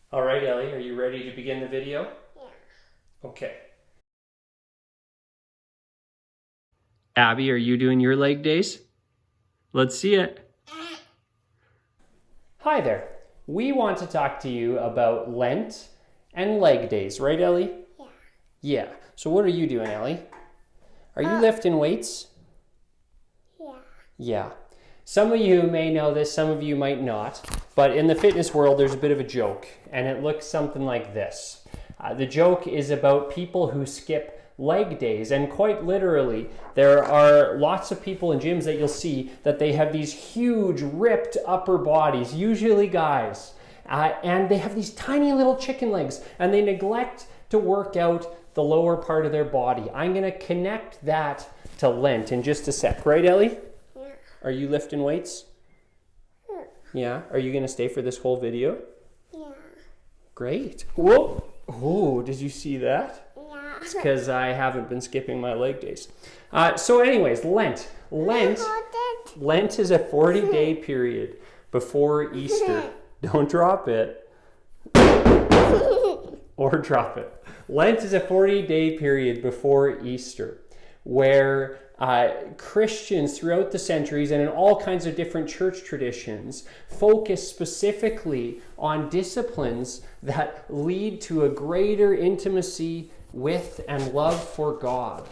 All right, Ellie, are you ready to begin the video? Yeah. Okay. Abby, are you doing your leg days? Let's see it. Hi there. We want to talk to you about Lent and leg days, right, Ellie? Yeah. Yeah. So what are you doing, Ellie? Are you lifting weights? Yeah. Yeah. Some of you may know this, some of you might not, but in the fitness world there's a bit of a joke, and it looks something like this. The joke is about people who skip leg days, and quite literally, there are lots of people in gyms that you'll see that they have these huge ripped upper bodies, usually guys, and they have these tiny little chicken legs, and they neglect to work out the lower part of their body. I'm going to connect that to Lent in just a sec. Right, Ellie? Yeah. Are you lifting weights? Yeah. Are you going to stay for this whole video? Yeah. Great. Whoa. Oh, did you see that? Yeah. It's because I haven't been skipping my leg days. So anyways, Lent. Lent is a 40-day period before Easter. Don't drop it. Or drop it. Lent is a 40-day period before Easter where Christians throughout the centuries and in all kinds of different church traditions focus specifically on disciplines that lead to a greater intimacy with and love for God.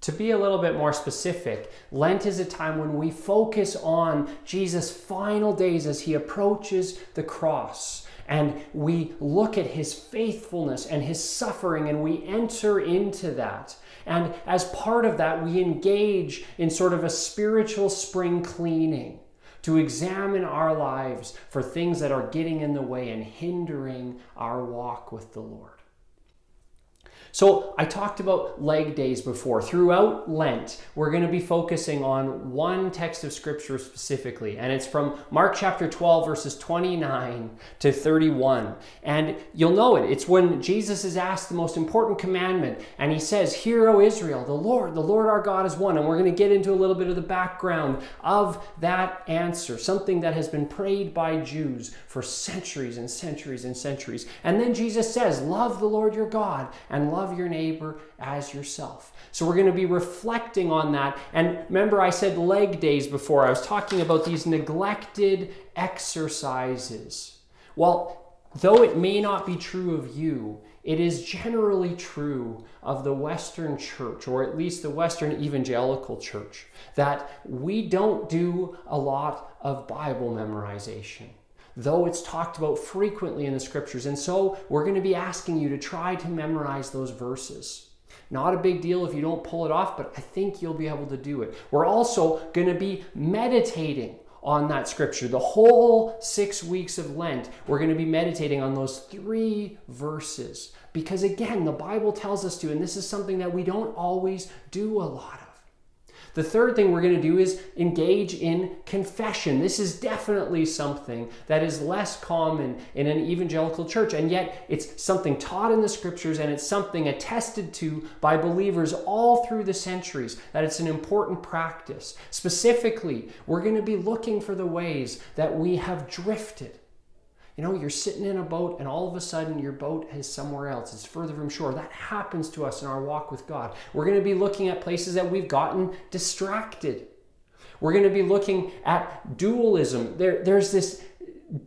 To be a little bit more specific, Lent is a time when we focus on Jesus' final days as he approaches the cross. And we look at his faithfulness and his suffering, and we enter into that. And as part of that, we engage in sort of a spiritual spring cleaning to examine our lives for things that are getting in the way and hindering our walk with the Lord. So I talked about leg days before. Throughout Lent, we're going to be focusing on one text of scripture specifically, and it's from Mark chapter 12, verses 29 to 31. And you'll know it. It's when Jesus is asked the most important commandment, and he says, "Hear, O Israel, the Lord our God is one." And we're going to get into a little bit of the background of that answer, something that has been prayed by Jews for centuries and centuries and centuries. And then Jesus says, "Love the Lord your God and love your neighbor as yourself." So we're going to be reflecting on that. And remember, I said leg days before. I was talking about these neglected exercises. Well, though it may not be true of you, it is generally true of the Western church, or at least the Western evangelical church, that we don't do a lot of Bible memorization, though it's talked about frequently in the scriptures. And so we're going to be asking you to try to memorize those verses. Not a big deal if you don't pull it off, but I think you'll be able to do it. We're also going to be meditating on that scripture. The whole 6 weeks of Lent, we're going to be meditating on those 3 verses. Because again, the Bible tells us to, and this is something that we don't always do a lot of. The third thing we're going to do is engage in confession. This is definitely something that is less common in an evangelical church, and yet it's something taught in the scriptures, and it's something attested to by believers all through the centuries, that it's an important practice. Specifically, we're going to be looking for the ways that we have drifted. You know, you're sitting in a boat and all of a sudden your boat is somewhere else. It's further from shore. That happens to us in our walk with God. We're going to be looking at places that we've gotten distracted. We're going to be looking at dualism. There's this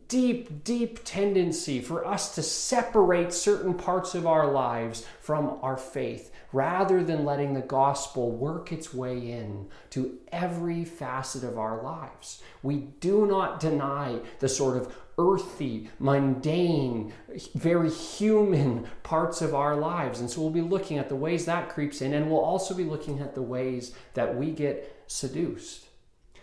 deep tendency for us to separate certain parts of our lives from our faith, rather than letting the gospel work its way in to every facet of our lives. We do not deny the sort of earthy, mundane, very human parts of our lives. And so we'll be looking at the ways that creeps in, and we'll also be looking at the ways that we get seduced.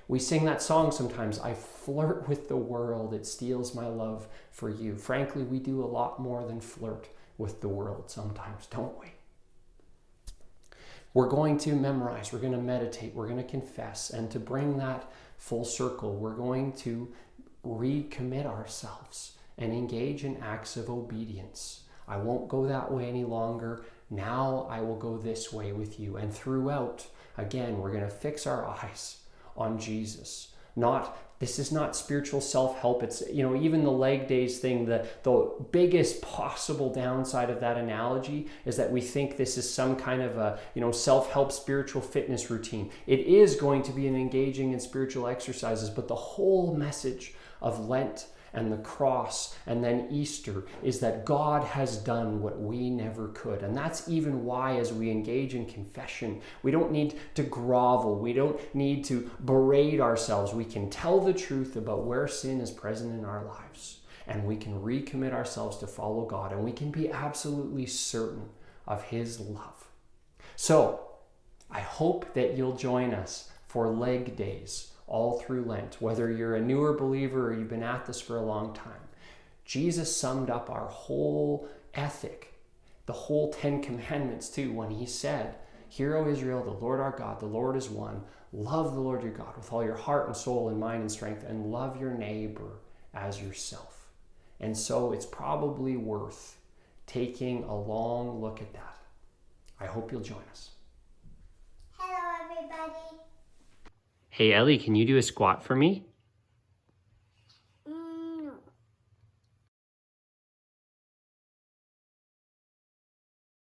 We sing that song sometimes, "I flirt with the world, it steals my love for you." Frankly, we do a lot more than flirt with the world sometimes, don't we? We're going to memorize, we're going to meditate, we're going to confess, and to bring that full circle, we're going to recommit ourselves and engage in acts of obedience. I won't go that way any longer. Now I will go this way with you. And throughout, again, we're going to fix our eyes on Jesus, This is not spiritual self-help. It's, even the leg days thing, the biggest possible downside of that analogy is that we think this is some kind of a, self-help spiritual fitness routine. It is going to be an engaging in spiritual exercises, but the whole message of Lent and the cross and then Easter is that God has done what we never could. And that's even why, as we engage in confession, we don't need to grovel. We don't need to berate ourselves. We can tell the truth about where sin is present in our lives. And we can recommit ourselves to follow God. And we can be absolutely certain of His love. So, I hope that you'll join us for leg days all through Lent, whether you're a newer believer or you've been at this for a long time. Jesus summed up our whole ethic, the whole 10 Commandments too, when He said, "Hear, O Israel, the Lord our God, the Lord is one. Love the Lord your God with all your heart and soul and mind and strength, and love your neighbor as yourself." And so it's probably worth taking a long look at that. I hope you'll join us. Hello, everybody. Hey, Ellie, can you do a squat for me?